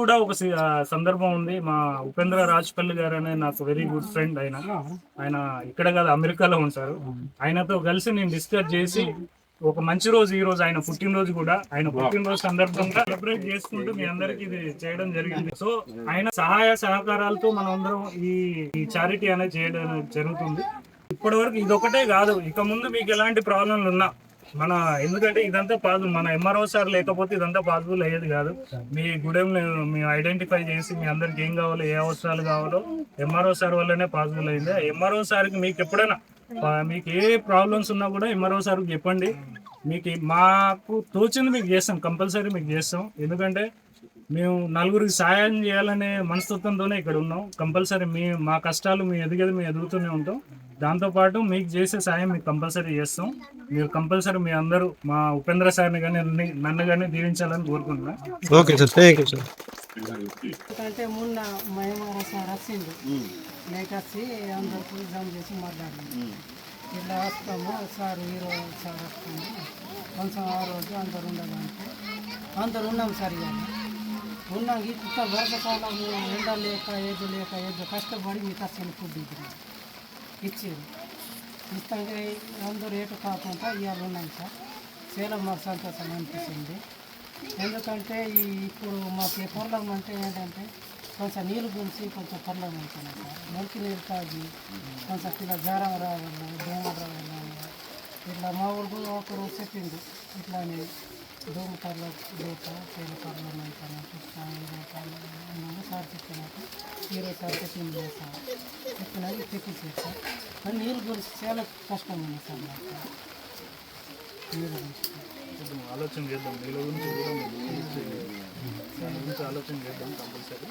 కూడా ఒక సందర్భం ఉంది. మా ఉపేంద్ర రాజ్పల్లి గారు అనే నాకు వెరీ గుడ్ ఫ్రెండ్. ఆయన ఇక్కడ కాదు అమెరికాలో ఉంటారు. ఆయనతో కలిసి నేను డిస్కస్ చేసి ఒక మంచి రోజు ఈ రోజు ఆయన పుట్టినరోజు కూడా, ఆయన పుట్టినరోజు సందర్భంగా సెలబ్రేట్ చేసుకుంటూ మీ అందరికి ఇది చేయడం జరిగింది. సో ఆయన సహాయ సహకారాలతో మనం అందరం ఈ చారిటీ అనేది చేయడం జరుగుతుంది. ఇప్పటి వరకు ఇదొకటే కాదు, ఇక ముందు మీకు ఎలాంటి ప్రాబ్లంలు ఉన్నా ఎందుకంటే ఇదంతా పాజిబుల్, మన ఎంఆర్ఓ సార్ లేకపోతే ఇదంతా పాజిబుల్ అయ్యేది కాదు. మీ గుడెం మేము ఐడెంటిఫై చేసి మీ అందరికి ఏం కావాలో, ఏ అవసరాలు కావాలో ఎంఆర్ఓ సార్ వల్లనే పాసిబుల్ అయింది. ఎంఆర్ఓ సార్కి మీకు ఎప్పుడైనా మీకు ఏ ప్రాబ్లమ్స్ ఉన్నా కూడా ఎంఆర్ఓ సార్కి చెప్పండి. మీకు మాకు తోచింది మీకు చేస్తాం, కంపల్సరీ మీకు చేస్తాం. ఎందుకంటే మేము నలుగురికి సాయం చేయాలనే మనస్తత్వంతోనే ఇక్కడ ఉన్నాం. కంపల్సరీ మా కష్టాలు మేము ఎదుగుతూనే ఉంటాం. దాంతోపాటు మీకు చేసే సాయం మీకు కంపల్సరీ చేస్తాం. మీరు కంపల్సరీ మీ అందరూ మా ఉపేంద్ర సార్ని కానీ నన్ను కానీ దీవించాలని కోరుకుంటున్నాను. Okay sir, thank you sir. ఎందుకంటే మొన్న మహేమార సార్ వచ్చింది, నైట్ వచ్చి అందరికీ ఎగ్జామ్ చేసి మాట్లాడింది. ఇలా వస్తాము సార్, ఈరోజు సార్ వస్తాము కొంచెం ఆ రోజు అందరు ఉండదంటే అందరు ఉన్నాం సార్. ఇక ఉన్నాం ఇంత వర్షకాలం ఎండ లేక ఏదో కష్టపడి మీకు అసలు ఫుడ్ ఇచ్చేది ఇస్తాంగా అందరూ ఏటు కాకుండా ఇవాళ ఉన్నాం సార్. చాలా మాకు సంతోషం అనిపిస్తుంది. ఎందుకంటే ఇప్పుడు మాకు పొలం అంటే ఏంటంటే కొంచెం నీళ్ళు గురించి కొంచెం పొలం ఉంటుంది సార్. మురికి నీళ్ళు తాగి కొంచెం ఇలా జ్వరం రావాలి, దోమలు రావాలి. ఇట్లా మా ఊరు ఒకరు చెప్పింది, ఇట్లానే దోమకర్ల దోట తేలికర్లు ఉంటాను చూస్తాను సార్ చెప్పినట్టు ఈరోజు సార్ చెప్పింది సార్ చెప్పినది తెప్పించారు సార్. కానీ నీళ్ళు గురించి చాలా కష్టం ఉంది సార్ నాకు. నీళ్ళ గురించి ఆలోచన చేద్దాం, నీళ్ళ గురించి ఆలోచన చేద్దాం కంపల్సరీ.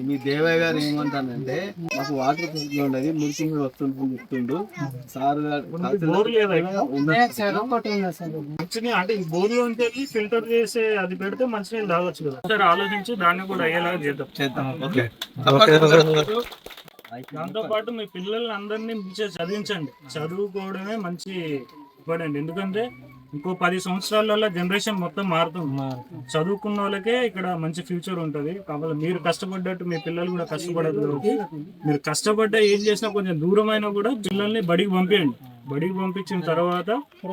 మీ దేవయ్య గారు ఏమంటానంటే మాకు వాటర్ ప్రాబ్లం ఉండేది, మురికి మీద వస్తుంటుంది చెప్తుండు సార్. అంటే ఈ బోర్లో నుంచి ఫిల్టర్ చేసి అది పెడితే మంచినీళ్ళు తాగొచ్చు కదా సార్. ఆలోచించి దాన్ని కూడా అయ్యేలాగా చేద్దాం. దాంతో పాటు మీ పిల్లల్ని అందరినీ మంచిగా చదివించండి. చదువుకోవడమే మంచి ఇంపార్టెంట్. ఎందుకంటే ఇంకో 10 సంవత్సరాలలో జనరేషన్ మొత్తం మారుతుంది. చదువుకున్న వాళ్ళకే ఇక్కడ మంచి ఫ్యూచర్ ఉంటుంది. కాబట్టి మీరు కష్టపడ్డట్టు మీ పిల్లలు కూడా కష్టపడదు. మీరు కష్టపడ్డా ఏం చేసినా కొంచెం దూరమైనా కూడా పిల్లల్ని బడికి పంపించండి. బడికి పంపించిన తర్వాత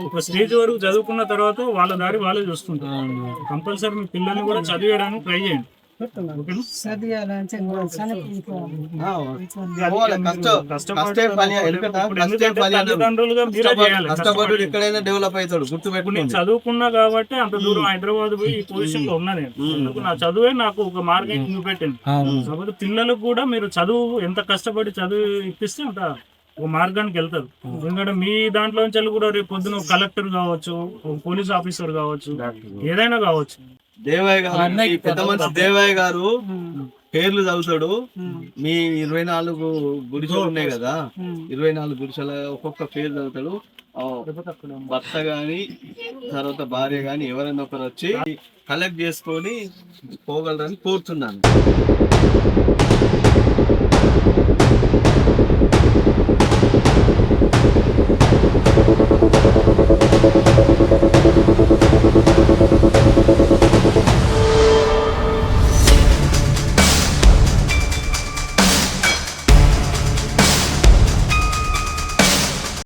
ఒక స్టేజ్ వరకు చదువుకున్న తర్వాత వాళ్ళ దారి వాళ్ళే చూసుకుంటారు. కంపల్సరీ మీ పిల్లల్ని కూడా చదివేయడానికి ట్రై చేయండి. చదువుకున్నా కాబట్టి అంత దూరం హైదరాబాద్ పోయి ఈ పొజిషన్ లో ఉన్నా నేను. నా చదువే నాకు ఒక మార్గం చూపెట్టింది. కాకపోతే పిల్లలకు కూడా మీరు చదువు ఎంత కష్టపడి చదువు ఇప్పిస్తే అంత ఒక మార్గానికి వెళ్తారు. ఎందుకంటే మీ దాంట్లో నుంచి కూడా రేపు పొద్దున కలెక్టర్ కావచ్చు, పోలీస్ ఆఫీసర్ కావచ్చు, ఏదైనా కావచ్చు. దేవయ్య గారు పెద్ద మనిషి దేవయ్య గారు పేర్లు చదువుతాడు. మీ 24 గుడిసెలు ఉన్నాయి కదా, 24 గుడిసెల ఒక్కొక్క పేరు చదువుతాడు. భర్త గాని తర్వాత భార్య గాని ఎవరైనా ఒకరు వచ్చి కలెక్ట్ చేసుకొని పోగలరని కోరుతున్నాను.